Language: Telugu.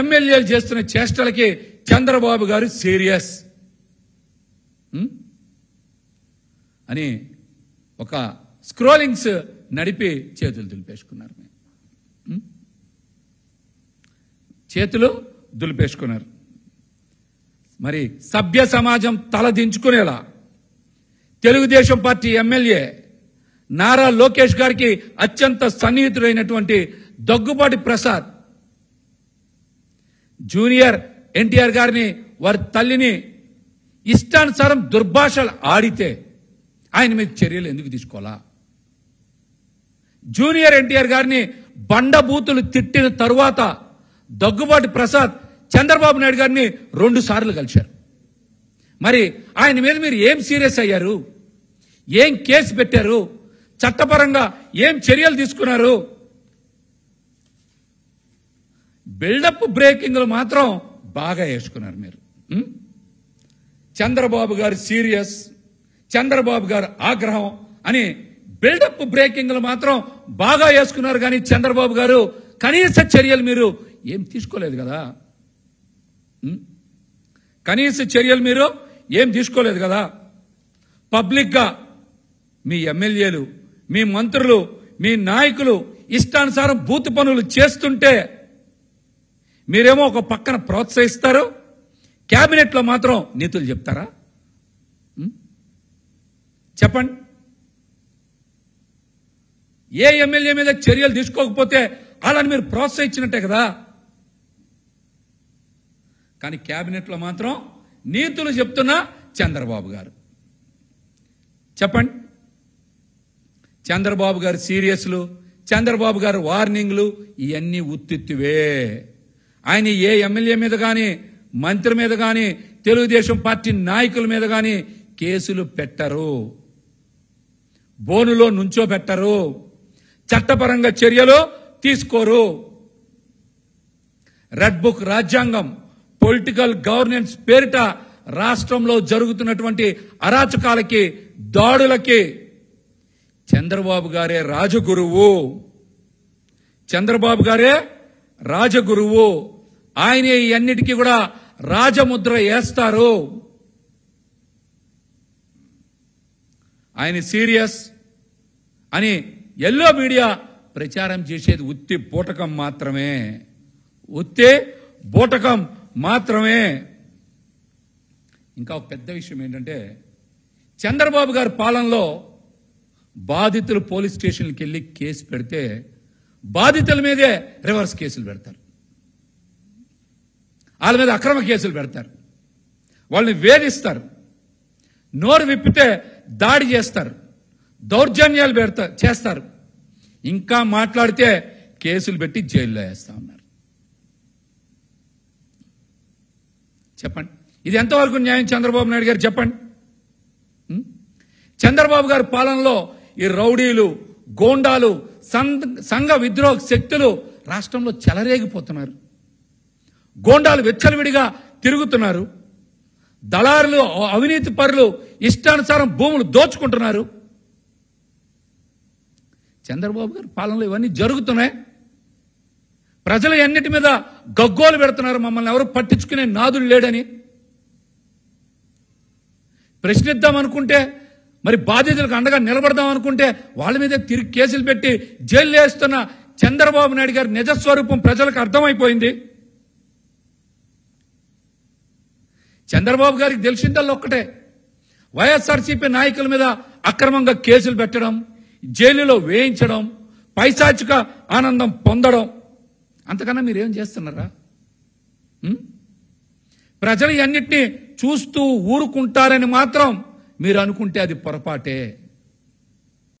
ఎమ్మెల్యేలు చేస్తున్న చేష్టలకి చంద్రబాబు గారు సీరియస్ అని ఒక స్క్రోలింగ్స్ నడిపి చేతులు దులిపేసుకున్నారు. చేతులు దులిపేసుకున్నారు. మరి సభ్య సమాజం తలదించుకునేలా తెలుగుదేశం పార్టీ ఎమ్మెల్యే నారా లోకేష్ గారికి అత్యంత సన్నిహితుడైనటువంటి దగ్గుబాటి ప్రసాద్ జూనియర్ ఎన్టీఆర్ గారిని, వారి తల్లిని ఇష్టానుసారం దుర్భాషలు ఆడితే ఆయన మీద చర్యలు ఎందుకు తీసుకోవాలా? జూనియర్ ఎన్టీఆర్ గారిని బండబూతులు తిట్టిన తరువాత దగ్గుబాటి ప్రసాద్ చంద్రబాబు నాయుడు గారిని 2 సార్లు కలిశారు. మరి ఆయన మీద మీరు ఏం సీరియస్ అయ్యారు? ఏం కేసు పెట్టారు? చట్టపరంగా ఏం చర్యలు తీసుకున్నారు? బిల్డప్ బ్రేకింగ్లు మాత్రం బాగా వేసుకున్నారు మీరు. చంద్రబాబు గారు సీరియస్, చంద్రబాబు గారు ఆగ్రహం అని బిల్డప్ బ్రేకింగ్లు మాత్రం బాగా వేసుకున్నారు. కానీ చంద్రబాబు గారు కనీస చర్యలు మీరు ఏం తీసుకోలేదు కదా. కనీస చర్యలు మీరు ఏం తీసుకోలేదు కదా. పబ్లిక్ గా మీ ఎమ్మెల్యేలు, మీ మంత్రులు, మీ నాయకులు ఇష్టానుసారం బూతు పనులు చేస్తుంటే మీరేమో ఒక పక్కన ప్రోత్సహిస్తారు, కేబినెట్ లో మాత్రం నీతులు చెప్తారా? చెప్పండి. ఏ ఎమ్మెల్యే మీద చర్యలు తీసుకోకపోతే వాళ్ళని మీరు ప్రోత్సహించినట్టే కదా. కానీ కేబినెట్ లో మాత్రం నీతులు చెప్తున్న చంద్రబాబు గారు. చెప్పండి. చంద్రబాబు గారు సీరియస్లు, చంద్రబాబు గారు వార్నింగ్లు ఇవన్నీ ఉత్తివే. ఆయన ఏ ఎమ్మెల్యే మీద కానీ, మంత్రి మీద కానీ, తెలుగుదేశం పార్టీ నాయకుల మీద కానీ కేసులు పెట్టరు, బోనులో నుంచో పెట్టరు, చట్టపరంగా చర్యలు తీసుకోరు. రెడ్ బుక్ రాజ్యాంగం, పొలిటికల్ గవర్నెన్స్ పేరిట రాష్ట్రంలో జరుగుతున్నటువంటి అరాచకాలకి, దాడులకి చంద్రబాబు గారే రాజగురువు. చంద్రబాబు గారే రాజగురువు. ఆయనే అన్నిటికీ కూడా రాజముద్ర వేస్తారు. ఆయన సీరియస్ అని ఎల్లో మీడియా ప్రచారం చేసేది ఉత్తి బూటకం మాత్రమే, ఉత్తి బూటకం మాత్రమే. ఇంకా ఒక పెద్ద విషయం ఏంటంటే, చంద్రబాబు గారి పాలనలో బాధితులు పోలీస్ స్టేషన్కి వెళ్ళి కేసు పెడితే బాధితుల మీదే రివర్స్ కేసులు పెడతారు, వాళ్ళ మీద అక్రమ కేసులు పెడతారు, వాళ్ళని వేధిస్తారు, నోరు విప్పితే దాడి చేస్తారు, దౌర్జన్యాలు చేస్తారు, ఇంకా మాట్లాడితే కేసులు పెట్టి జైల్లో వేస్తా ఉన్నారు. చెప్పండి, ఇది ఎంతవరకు న్యాయం చంద్రబాబు నాయుడు గారు? చెప్పండి. చంద్రబాబు గారి పాలనలో ఈ రౌడీలు, గోండాలు, సంఘ విద్రోహ శక్తులు రాష్ట్రంలో చెలరేగిపోతున్నారు. గోండాలు వెచ్చలవిడిగా తిరుగుతున్నారు. దళారులు, అవినీతి పరులు ఇష్టానుసారం భూములు దోచుకుంటున్నారు. చంద్రబాబు గారి పాలనలో ఇవన్నీ జరుగుతున్నాయి. ప్రజలు ఎన్నిటి మీద గగ్గోలు పెడుతున్నారు, మమ్మల్ని ఎవరు పట్టించుకునే నాదులు లేడని. ప్రశ్నిద్దాం అనుకుంటే, మరి బాధితులకు అండగా నిలబడదాం అనుకుంటే వాళ్ళ మీద తిరిగి కేసులు పెట్టి జైలు వేస్తున్న చంద్రబాబు నాయుడు గారి నిజస్వరూపం ప్రజలకు అర్థమైపోయింది. చంద్రబాబు గారికి తెలిసిందల్లా ఒక్కటే, వైఎస్ఆర్సీపీ నాయకుల మీద అక్రమంగా కేసులు పెట్టడం, జైలులో వేయించడం, పైశాచిక ఆనందం పొందడం. అంతకన్నా మీరేం చేస్తున్నారా? ప్రజలు అన్నిటినీ చూస్తూ ఊరుకుంటారని మాత్రం మీరు అనుకుంటే అది పొరపాటే.